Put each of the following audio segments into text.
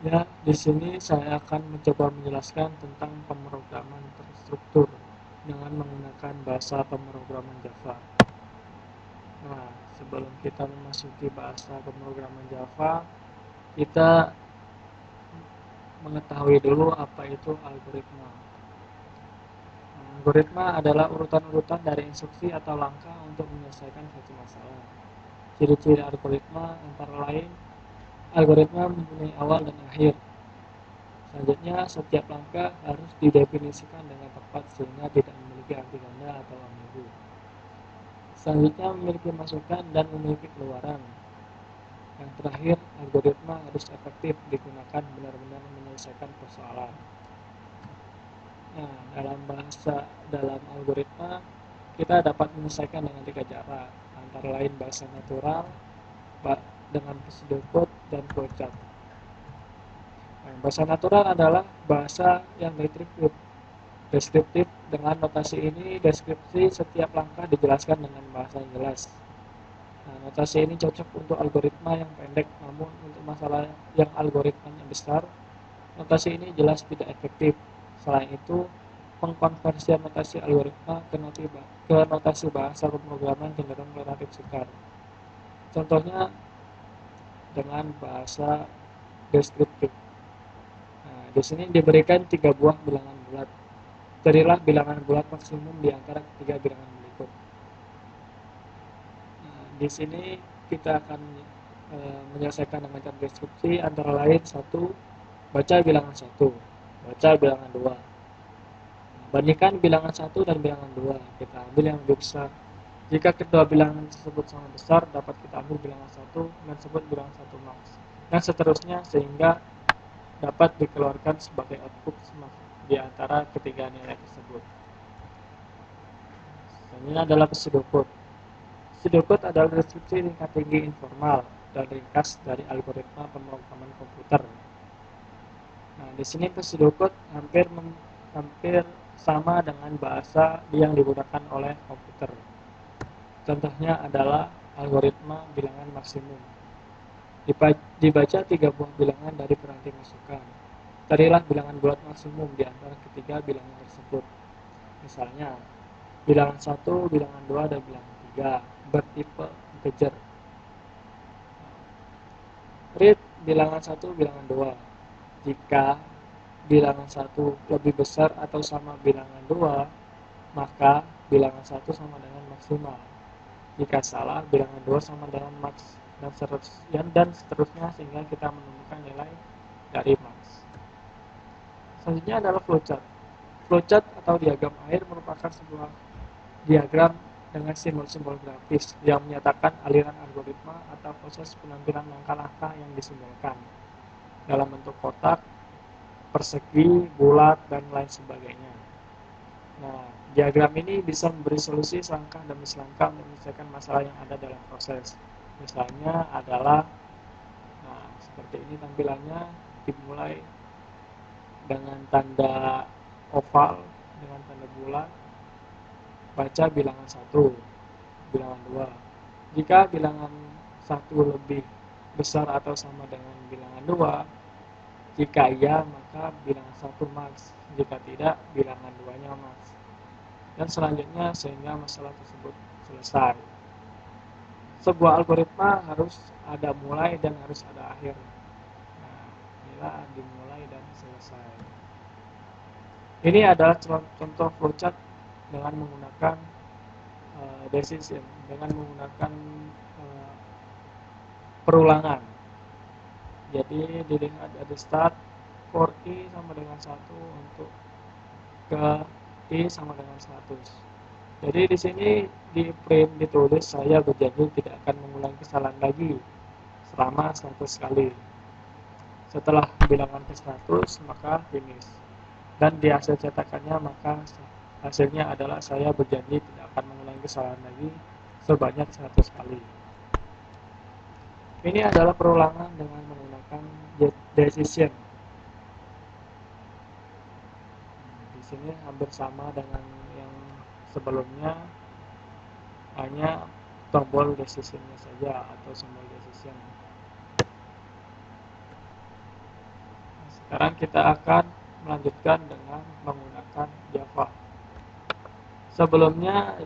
Ya, di sini saya akan mencoba menjelaskan tentang pemrograman terstruktur dengan menggunakan bahasa pemrograman Java. Nah, sebelum kita memasuki bahasa pemrograman Java, kita mengetahui dulu apa itu algoritma. Nah, algoritma adalah urutan-urutan dari instruksi atau langkah untuk menyelesaikan suatu masalah. Ciri-ciri algoritma antara lain, algoritma mempunyai awal dan akhir. Selanjutnya, setiap langkah harus didefinisikan dengan tepat sehingga tidak memiliki arti ganda atau ambigu. Selanjutnya, memiliki masukan dan memiliki keluaran. Yang terakhir, algoritma harus efektif digunakan benar-benar menyelesaikan persoalan. Nah, dalam algoritma, kita dapat menyelesaikan dengan 3 cara, antara lain bahasa natural, dengan prosedur code, dan flowchart. Nah, bahasa natural adalah bahasa yang deskriptif. Dengan notasi ini, deskripsi setiap langkah dijelaskan dengan bahasa yang jelas. Nah, notasi ini cocok untuk algoritma yang pendek, namun untuk masalah yang algoritmanya besar, notasi ini jelas tidak efektif. Selain itu, pengkonversian notasi algoritma ke notasi bahasa pemrograman cenderung relatif sukar. Contohnya dengan bahasa deskriptif. Nah, di sini diberikan 3 buah bilangan bulat. Carilah bilangan bulat maksimum di antara ketiga bilangan berikut. Nah, di sini kita akan menyelesaikan dengan cara deskripsi antara lain satu, baca bilangan 1, baca bilangan 2. Bandingkan bilangan 1 dan bilangan 2. Kita ambil yang lebih besar. Jika kedua bilangan tersebut sama besar, dapat kita ambil bilangan 1 dan sebut bilangan 1 max. Dan seterusnya sehingga dapat dikeluarkan sebagai output di antara ketiga nilai tersebut. Ini adalah pseudocode. Pseudocode adalah deskripsi tingkat tinggi informal dan ringkas dari algoritma pemrograman komputer. Nah, di sini pseudocode hampir sama dengan bahasa yang digunakan oleh komputer. Contohnya adalah algoritma bilangan maksimum. Dibaca 3 buah bilangan dari peranti masukan. Carilah bilangan bulat maksimum di antara ketiga bilangan tersebut. Misalnya, bilangan 1, bilangan 2, dan bilangan 3 bertipe integer. Read bilangan 1, bilangan 2. Jika bilangan 1 lebih besar atau sama bilangan 2, maka bilangan 1 sama dengan maksimal. Jika salah, bilangan 2 sama dengan max, dan seterusnya sehingga kita menemukan nilai dari max. Selanjutnya adalah flowchart. Flowchart atau diagram air merupakan sebuah diagram dengan simbol-simbol grafis yang menyatakan aliran algoritma atau proses penampilan langkah-langkah yang disimbolkan dalam bentuk kotak, persegi, bulat, dan lain sebagainya. Nah, diagram ini bisa memberi solusi selangkah demi selangkah untuk menyelesaikan masalah yang ada dalam proses. Misalnya adalah, nah, seperti ini tampilannya, dimulai dengan tanda oval, dengan tanda bulat, baca bilangan 1, bilangan 2. Jika bilangan 1 lebih besar atau sama dengan bilangan 2, jika iya, maka bilangan 1 max. Jika tidak, bilangan 2-nya max. Dan selanjutnya sehingga masalah tersebut selesai. Sebuah algoritma harus ada mulai dan harus ada akhir. Nah, inilah dimulai dan selesai. Ini adalah contoh flowchart dengan menggunakan decision, dengan menggunakan perulangan. Jadi dilihat ada start for i sama dengan 1 untuk ke i sama dengan 100. Jadi di sini di print ditulis saya berjanji tidak akan mengulangi kesalahan lagi selama 100 kali. Setelah bilangan ke 100 maka finish. Dan di hasil cetakannya maka hasilnya adalah saya berjanji tidak akan mengulangi kesalahan lagi sebanyak 100 kali. Ini adalah perulangan dengan menggunakan decision. Di sini hampir sama dengan yang sebelumnya, hanya tombol decisionnya saja atau simbol decision. Sekarang kita akan melanjutkan dengan menggunakan Java. Sebelumnya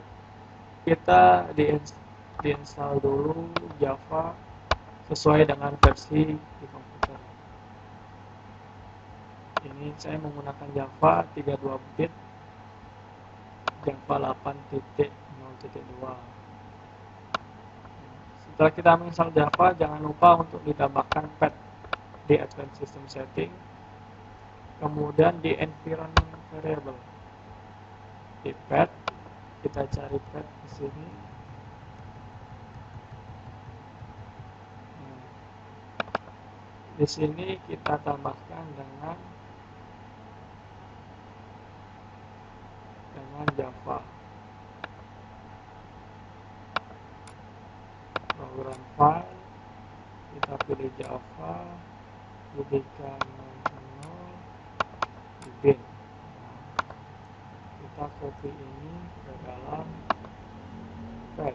kita diinstal dulu Java sesuai dengan versi di komputer. Ini saya menggunakan Java 32 bit, Java 8.0.2. Setelah kita menginstal Java, jangan lupa untuk ditambahkan pad di Advanced System Setting, kemudian di Environment Variable. Di pad, kita cari pad di sini. Di sini kita tambahkan dengan Java. Program file, kita pilih Java, jadikan 0 di bin. Kita copy ini ke dalam pad.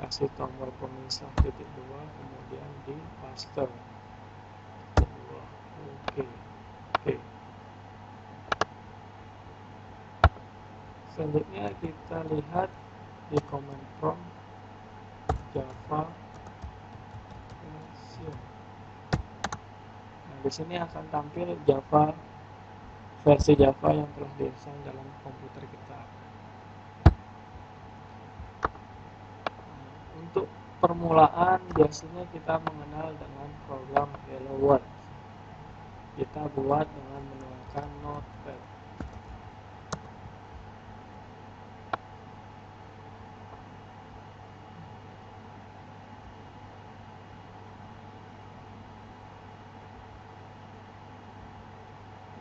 Kasih tombol pemisah titik 2, kemudian di paste. Oke. Selanjutnya kita lihat di command prompt Java version. Nah, di sini akan tampil versi Java yang telah diinstal dalam komputer kita. Untuk permulaan biasanya kita mengenal dengan program Hello World. Kita buat dengan menggunakan Notepad.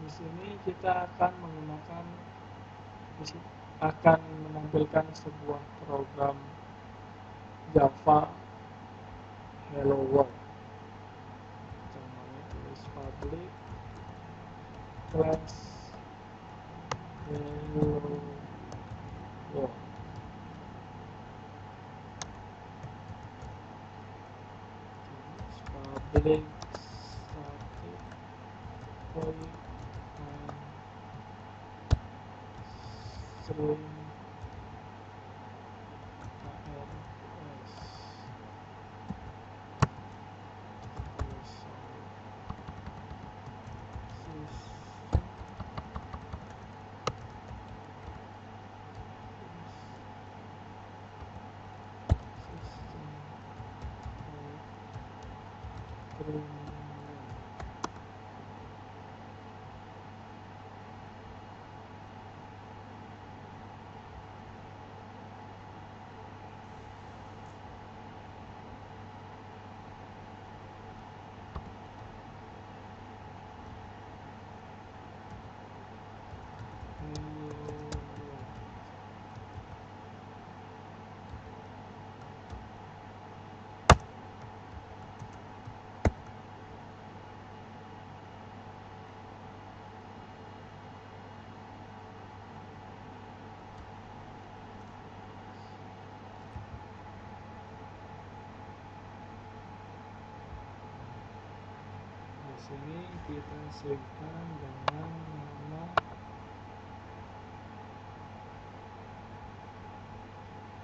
Di sini kita akan menampilkan sebuah program Java Hello World. Namanya tulis public class Hello World. Public static void string Sini kita simpan dengan nama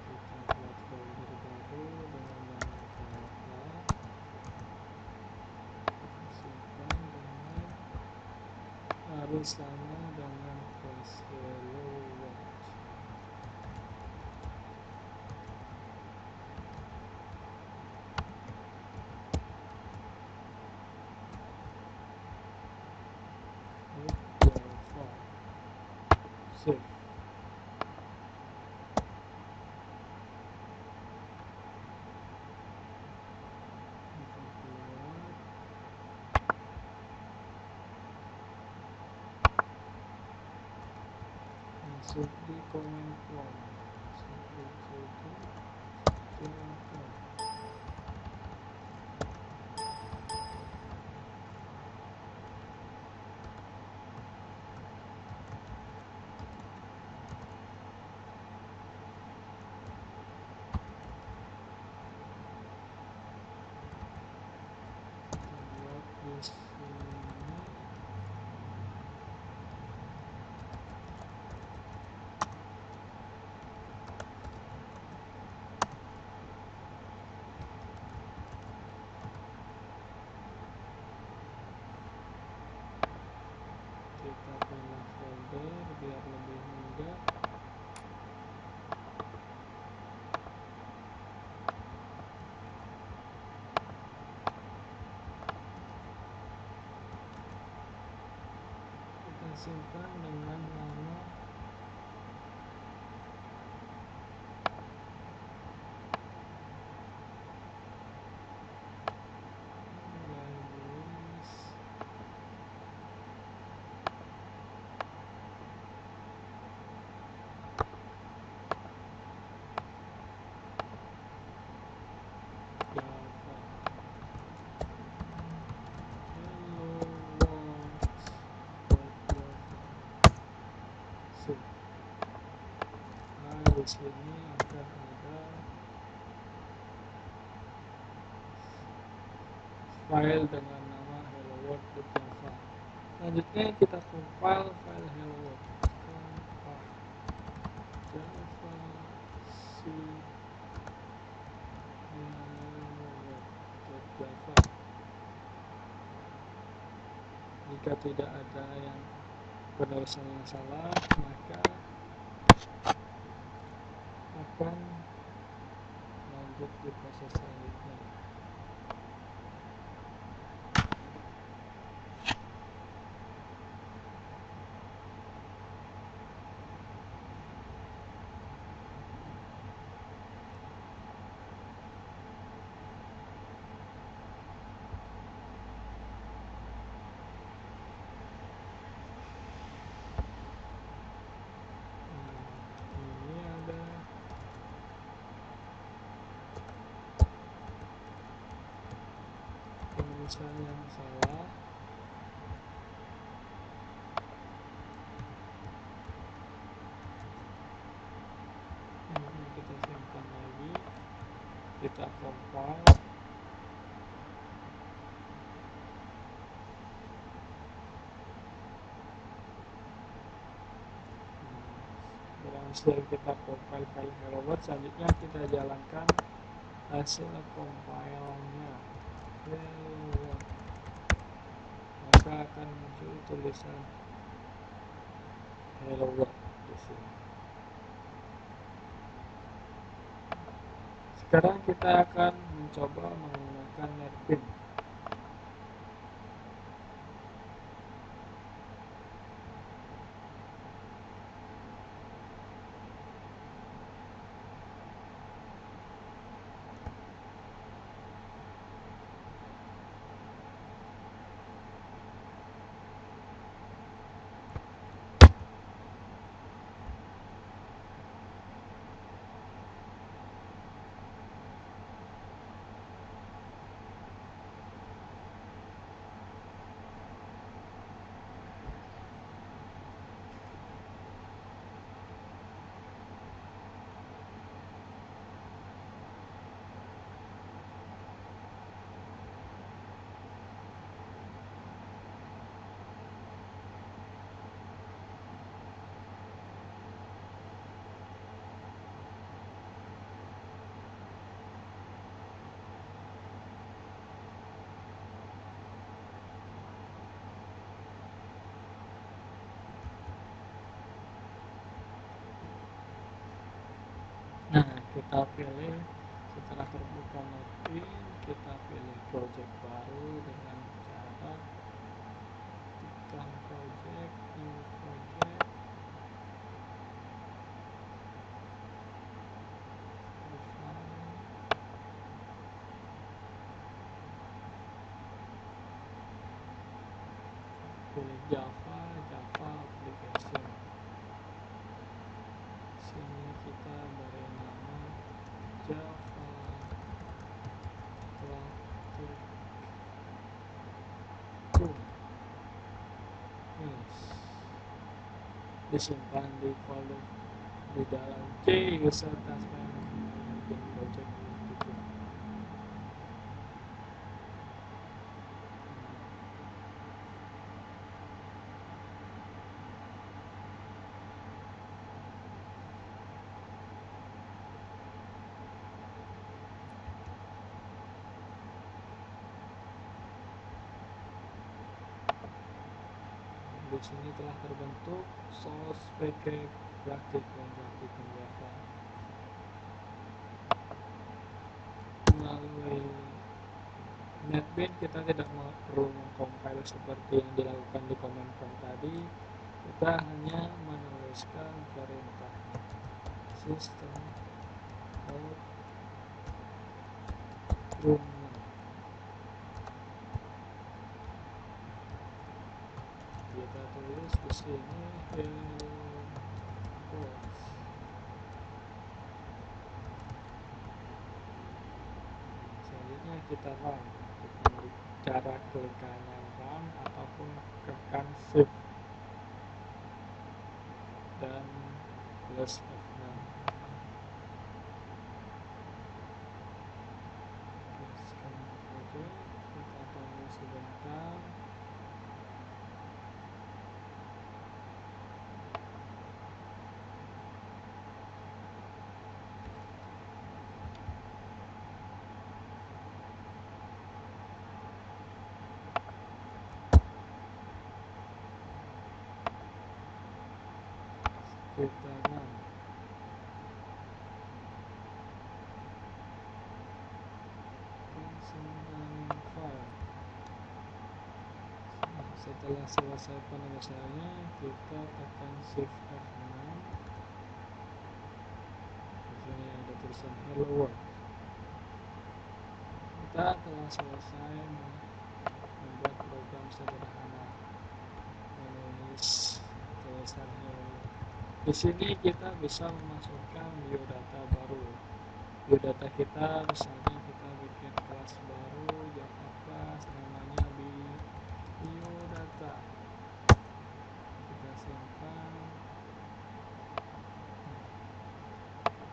kita buat folder baru dengan nama Java, simpan dengan harus sama dengan class Hello World. Save. Masuk di command prompt. simpan dengan nama libraries Java. So, nah di sini akan ada file dengan nama helloworld.java. Selanjutnya kita compile file helloworld. Compile java c helloworld.java. Jika tidak ada yang penulisan yang salah, maka akan lanjut di proses selanjutnya. Ini ada penulisan yang salah. Ini kita simpan lagi, kita compile. Berhasil kita compile file helloworld. Selanjutnya kita jalankan hasil compile-nya helloworld, maka akan muncul tulisan helloworld di sini. Sekarang kita akan mencoba menggunakan NetBeans. Nah, kita pilih setelah terbuka NetBeans, kita pilih project baru dengan cara tekan project, new project, define, pilih Java application. Sini kita beri nama Java Classic. Yes. Disimpan di folder di dalam C user task management dan project itu. Di sini telah terbentuk source package praktikum Java. Melalui NetBeans kita tidak perlu mengcompile seperti yang dilakukan di command prompt tadi. Kita hanya menuliskan perintah system out print. Kita tulis di sini hello world. Selanjutnya kita run. Dengan cara klik kanan run ataupun tekan shift dan plus F6. Teruskan saja, kita tunggu sebentar. Kita run. Simpan file. Setelah selesai penulisannya, kita tekan shift F6. Di sini ada tulisan hello world. Kita telah selesai membuat program sederhana menulis tulisan hello. Di sini kita bisa memasukkan biodata baru. Biodata kita misalnya kita bikin kelas baru Java class namanya biodata. Kita simpan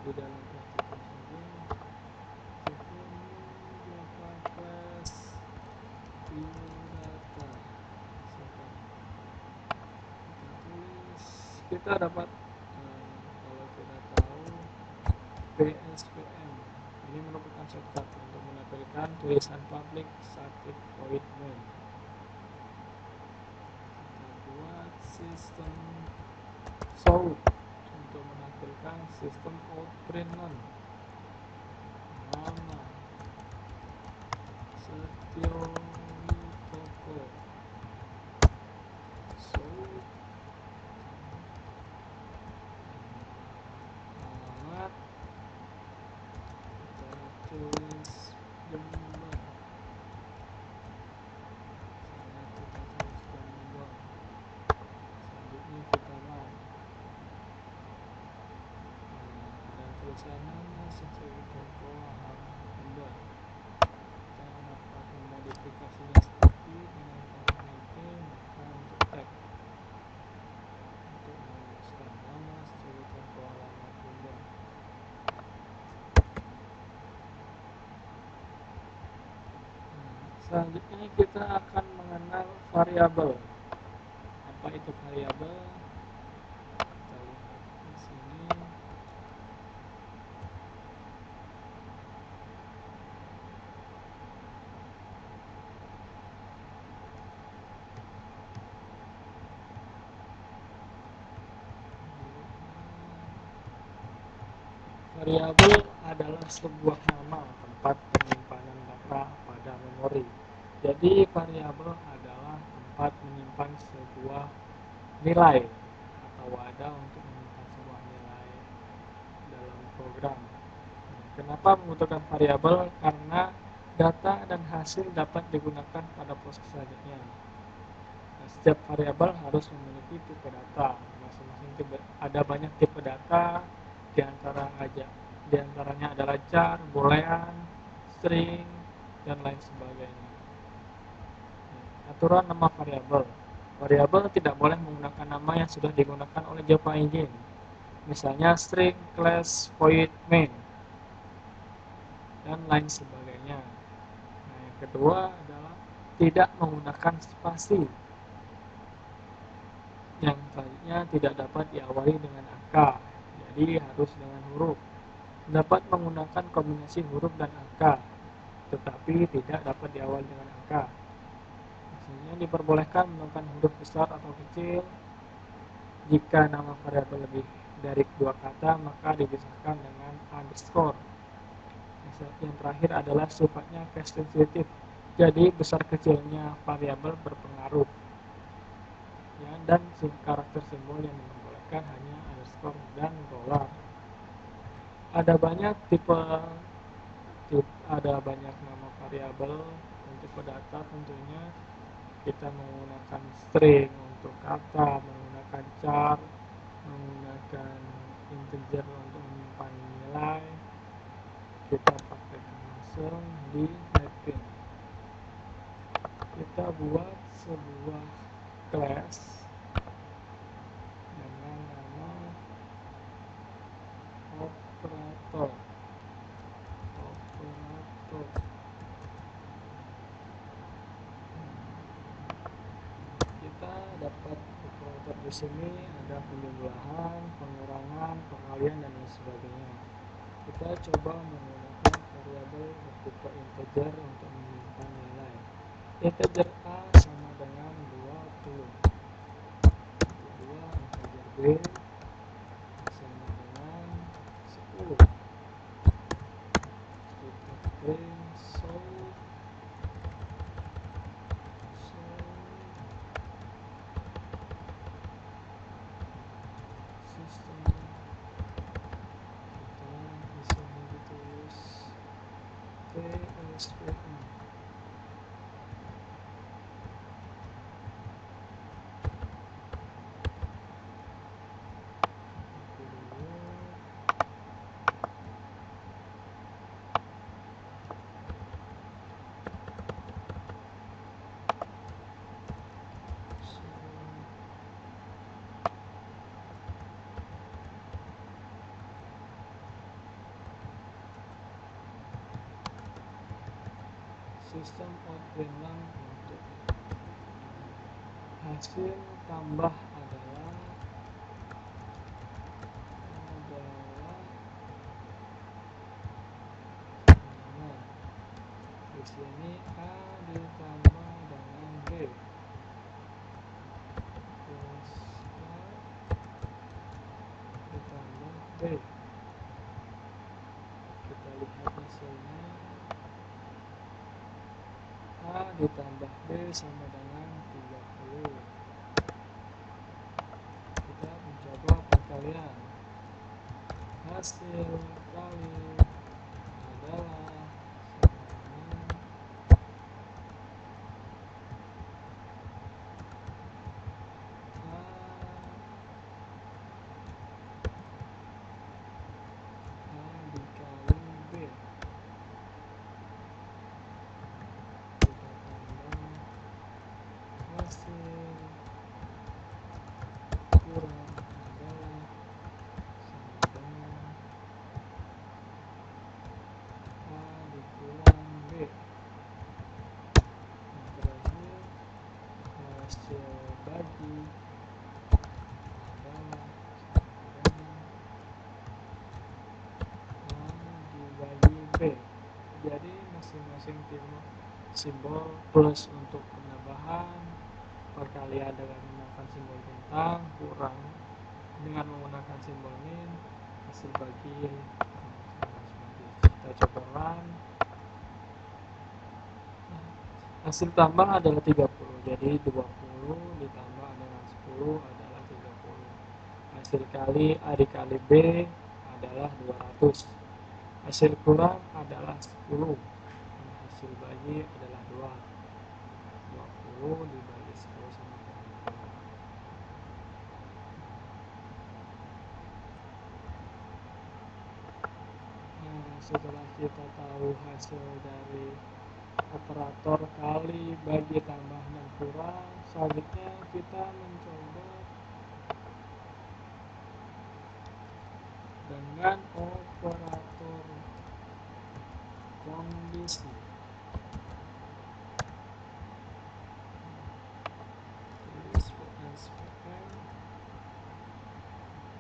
di dalam partikel saja. Java class biodata. Simpan. Kita tulis. Kita dapat kalau kita tahu PSVM. Ini merupakan shortcut untuk menampilkan tulisan public static void main. Kita buat sistem shout untuk menampilkan sistem out print none. Nama Setio Witoko. Shout alamat. Kita tulis Jember. Kita tulis Jember. Selanjutnya kita run. Dan tulisan nama Setio Witoko Jember. Kita dapat memodifikasinya seperti dengan cara mapping maka untuk tag untuk menuliskan nama Setio Witoko alamat Jember. Selanjutnya kita akan mengenal variabel. Apa itu variabel? Kita lihat di sini. Variabel adalah sebuah nama tempat penyimpanan data pada memori. Jadi variabel adalah tempat menyimpan sebuah nilai atau wadah untuk menyimpan sebuah nilai dalam program. Kenapa membutuhkan variabel? Karena data dan hasil dapat digunakan pada proses selanjutnya. Setiap variabel harus memiliki tipe data. Masing-masing tipe, ada banyak tipe data, diantaranya adalah char, boolean, string, dan lain sebagainya. Aturan nama variabel. Variabel tidak boleh menggunakan nama yang sudah digunakan oleh Java Engine. Misalnya string, class, void, main, dan lain sebagainya. Nah, yang kedua adalah tidak menggunakan spasi. Yang selanjutnya tidak dapat diawali dengan angka, jadi harus dengan huruf. Dapat menggunakan kombinasi huruf dan angka, tetapi tidak dapat diawali dengan angka. Misalnya diperbolehkan menggunakan huruf besar atau kecil. Jika nama variabel lebih dari 2 kata, maka dipisahkan dengan underscore. Yang terakhir adalah sifatnya case sensitive, jadi besar kecilnya variabel berpengaruh. ya, dan karakter simbol yang diperbolehkan hanya underscore dan $. Ada banyak ada banyak nama variabel untuk data. Tentunya kita menggunakan string untuk kata, menggunakan char, menggunakan integer untuk menyimpan nilai. Kita praktekkan langsung di mapping. Kita buat sebuah class dengan nama operator. Kita dapat operator di sini ada penjumlahan, pengurangan, pengalihan, dan lain sebagainya. Kita coba menggunakan variabel bertipe integer untuk menyimpan nilai. Integer A sama dengan 20. Kedua, integer B sama dengan 10. Kita print show system. Kita di sini ditulis TSPM. Sistem output untuk hasil tambah adalah di sini A ditambah dengan B plus A ditambah B. Kita lihat hasilnya. A ditambah B sama dengan 30. Kita mencoba perkalian. Hasil kali adalah A dikali B. Kita tambah hasil kurang adalah sama dengan A dikulang B. Yang terakhir, hasil bagi adalah sama dengan A dibagi B. Jadi masing-masing simbol plus untuk penambahan, perkalian dengan menggunakan simbol bintang, kurang dengan menggunakan simbol min, hasil bagi. Kita coba run. Hasil tambah adalah 30. Jadi 20 ditambah dengan 10 adalah 30. Hasil kali A dikali B adalah 200. Hasil kurang adalah 10. Hasil bagi adalah 2. 20 dibagi 10 sama dengan 2. Setelah kita tahu hasil dari operator kali, bagi, tambah, dan kurang, selanjutnya kita mencoba dengan operator kondisi.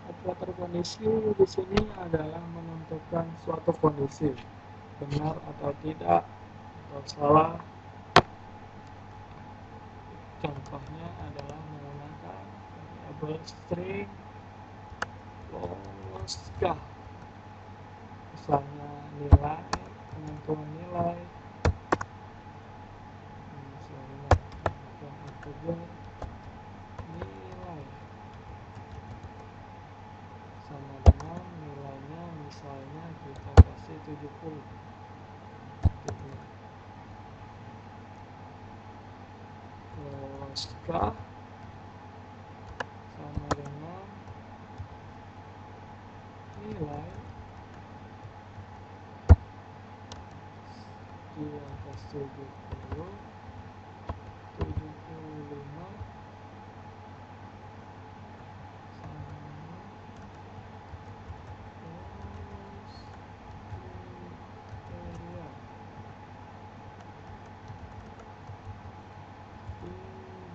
Operator kondisi di sini adalah menentukan suatu kondisi, benar atau tidak, atau salah. Contohnya adalah menggunakan variabel string loloskah, misalnya nilai, penentuan nilai, misalnya integer, sama dengan nilainya, misalnya kita kasih 70 gitu. Loloskah sama dengan nilai di atas 70, 75 sama dengan lolos kriteria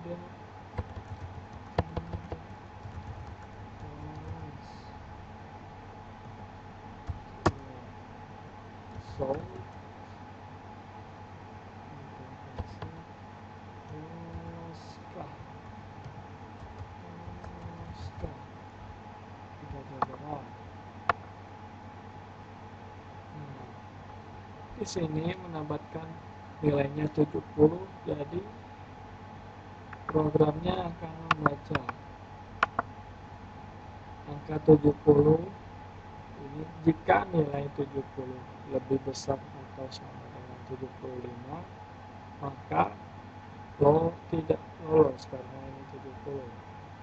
tidak lolos. So loloskah kita coba. Di sini menambahkan nilainya 70, jadi programnya akan membaca angka 70 ini jika nilai 70 lebih besar atau sama dengan 75, maka tidak lolos karena ini 70.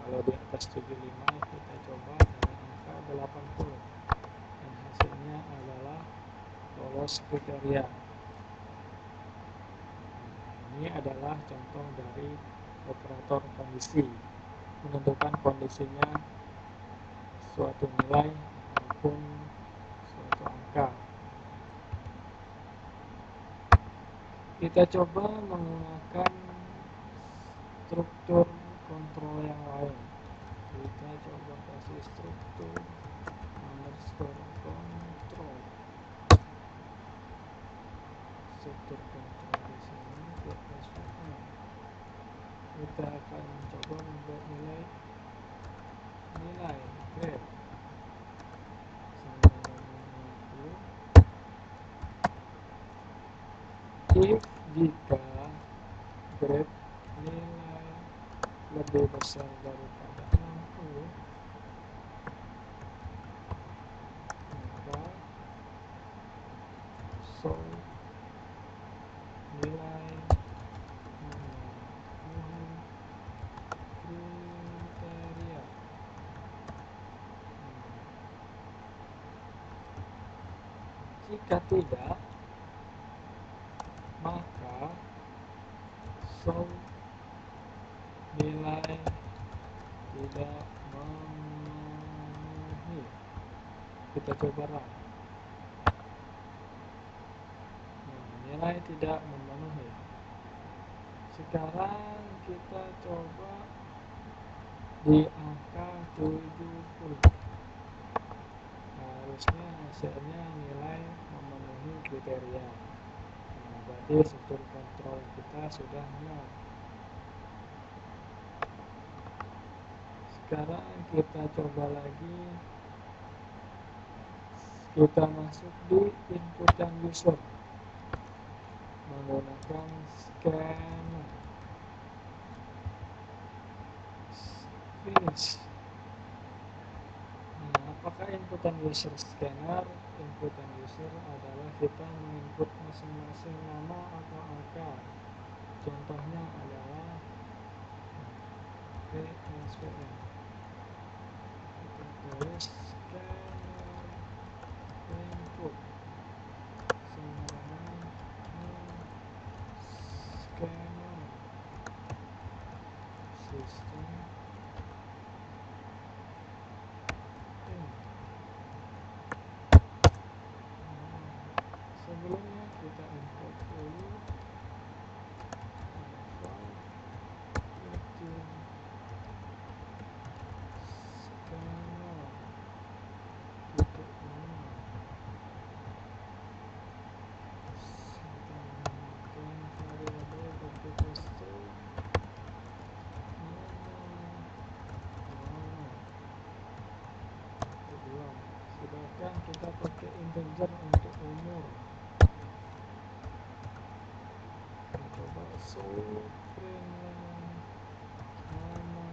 Kalau di atas 75 kita coba dengan angka 80 dan hasilnya adalah lolos kriteria. Ini adalah contoh dari operator kondisi, menentukan kondisinya suatu nilai maupun suatu angka. Kita coba menggunakan struktur kontrol yang lain. Kita coba kasih struktur underscore control. Struktur kontrol di sini kita sudah. Kita akan coba membuat nilai grade sama dengan 50 if jika grade nilai lebih besar daripada 60, maka show nilai memenuhi kriteria. Jika tidak, maka show nilai tidak memenuhi. Kita coba run. Nilai tidak memenuhi. Sekarang kita coba di angka 70. Harusnya hasilnya nilai memenuhi kriteria. Berarti struktur kontrol kita sudah nol. Sekarang kita coba lagi, kita masuk di inputan user menggunakan scanner. Finish. Apakah inputan user scanner? Inputan user adalah kita menginput masing-masing nama atau angka. Contohnya adalah PSVN. Kita tulis scanner input sama dengan scanner system. Sebelumnya kita import dulu file scanner titik mana. Kita menggunakan variabel bertipe string mana. Kedua, sedangkan kita pakai integer untuk umur. Coba print nama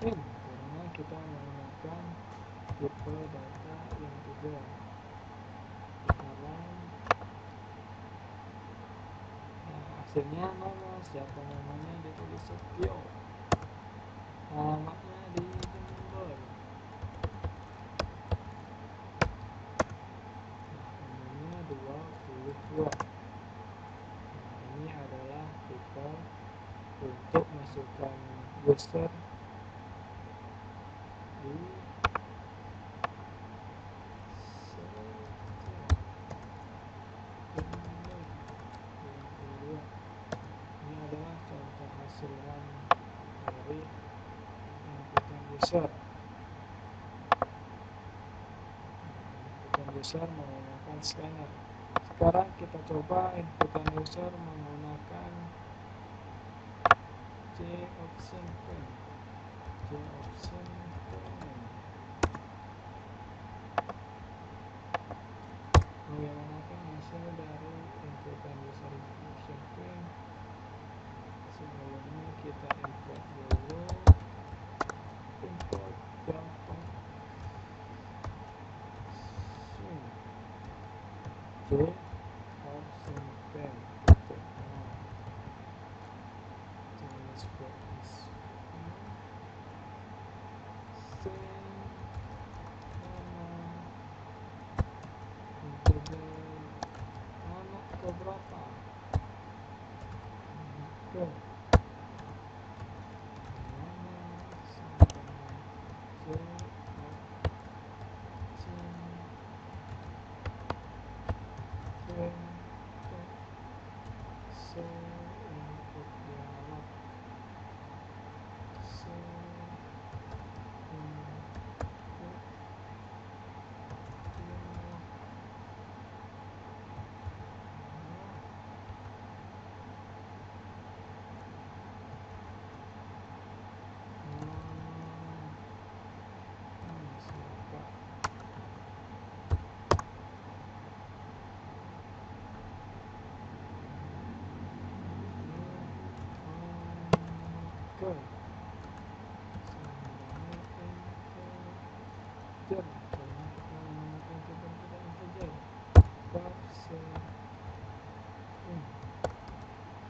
karena kita menggunakan tipe data integer. Sekarang hasilnya nama, siapa namanya ditulis Setio, alamatnya di Jember, umurnya 22. Ini adalah tipe untuk masukkan user di ini adalah contoh hasilan dari inputan user. Inputan user menggunakan scanner. Sekarang kita coba inputan user menggunakan J-option pen. Menggunakan hasil dari inputan user option pen. Sebelumnya kita import dulu, import data J-option pen. Anak keberapa?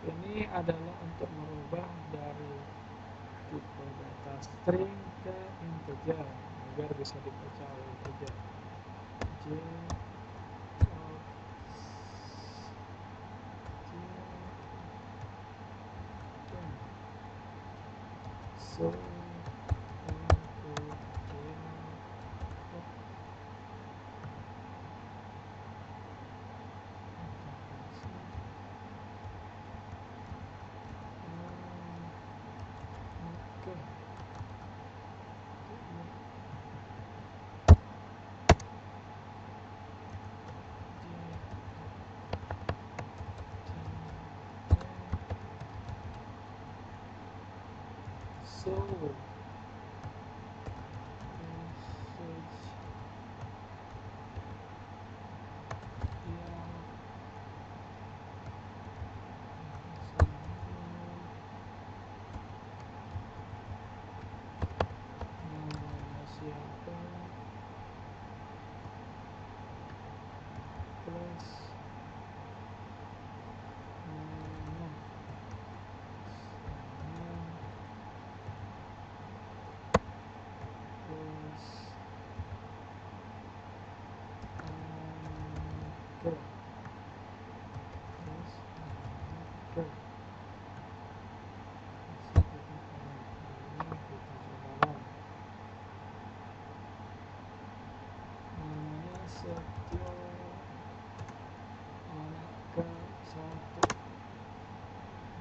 Ini adalah untuk merubah dari tipe data string ke integer agar bisa dibaca oleh integer. Setio anak ke satu.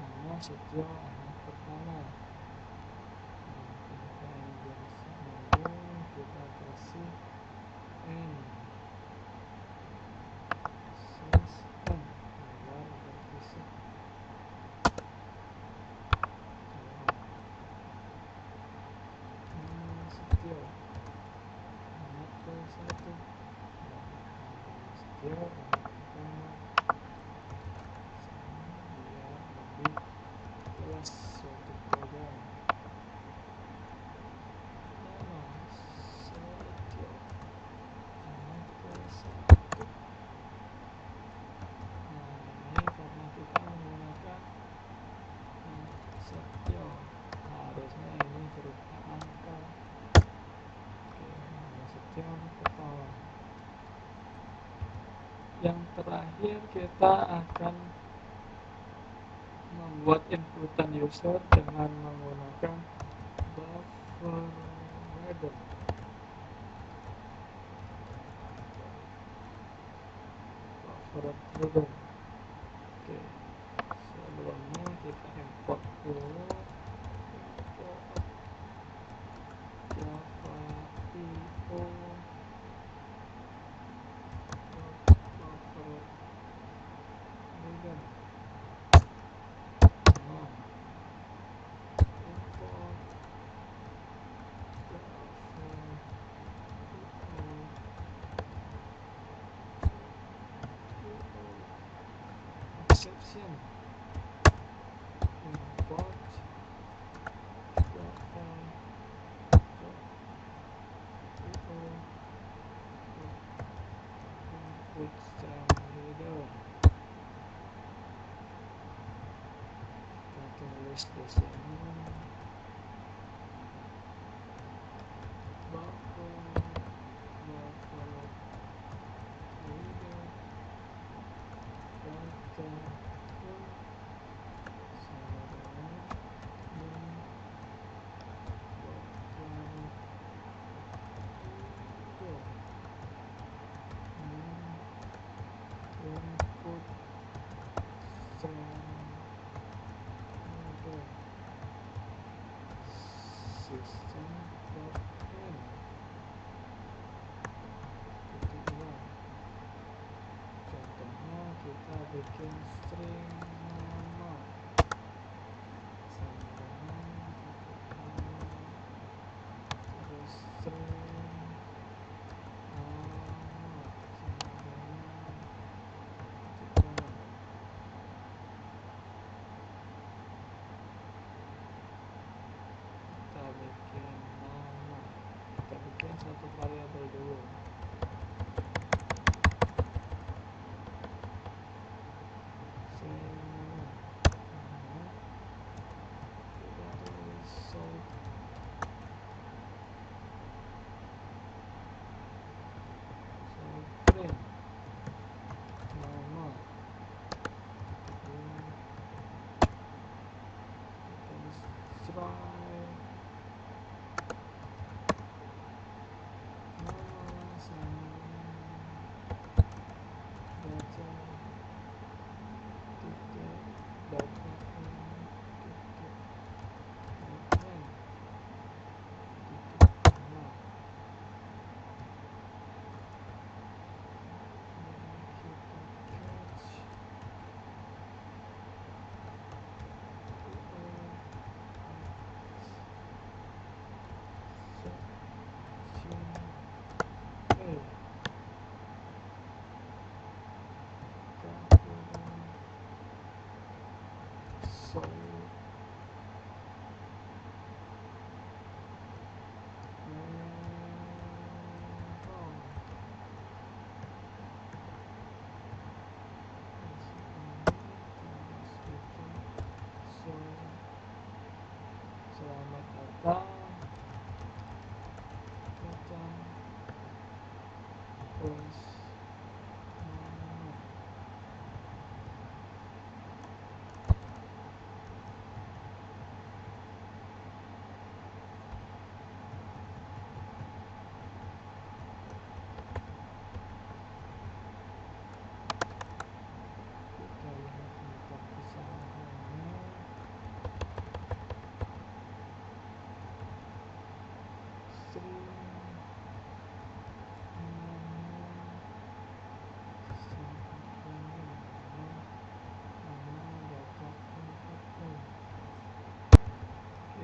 Nama Setio anak pertama. Kita ini biasa nyambung, kita kasih N. Sistem luar berpisah. Nama Setio anak ke satu. Setio anak pertama. Biar lebih jelas suatu program. Nama Setio anak ke satu. Nah, ini karena kita menggunakan Setio, harusnya ini berupa angka. Oke, nama Setio anak pertama. Yang terakhir kita akan membuat inputan user dengan menggunakan buffer reader. Oke, sebelumnya kita import dulu import Java IO buffer reader. Nah, import exception import Java input string reader. Kita tulis di sini buffer reader baca sama dengan dan buffer reader input string reader system.in. Itu ulang. Contohnya kita bikin string nama sama dengan terus string nama sama dengan kita bikin nama, kita bikin satu variabel dulu. Nama kita tulis sort print nama kita tulis try nama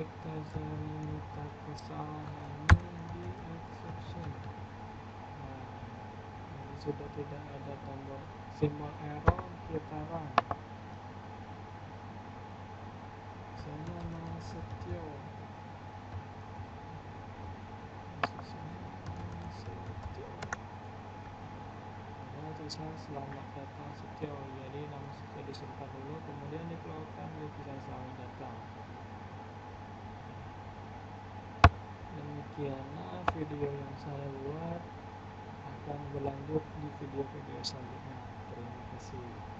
iktazalita kesalahan di exception. Nah, ini sudah tidak ada tombol simbol error, kita run. Saya Setio. Ada tulisan selamat datang Setio, jadi nama Setio disimpan dulu, kemudian dikeluarkan lukisan selamat datang. Demikianlah video yang saya buat, akan berlanjut di video-video selanjutnya. Terima kasih.